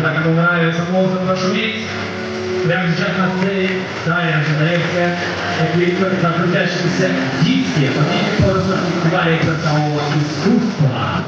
когда кому нравится музыка, пошуметь. Прямо сейчас на сцене Таня ожидается, как закрутящиеся диски, по просто фестивале циркового искусства.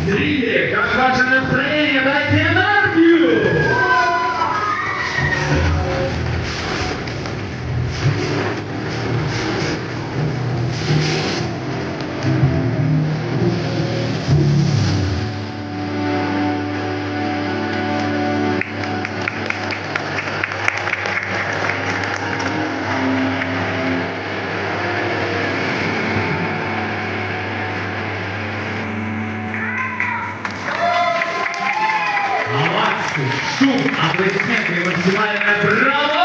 Зрители, как ваше настроение? Дайте энергию! Овации, шум, аплодисменты и максимальное браво!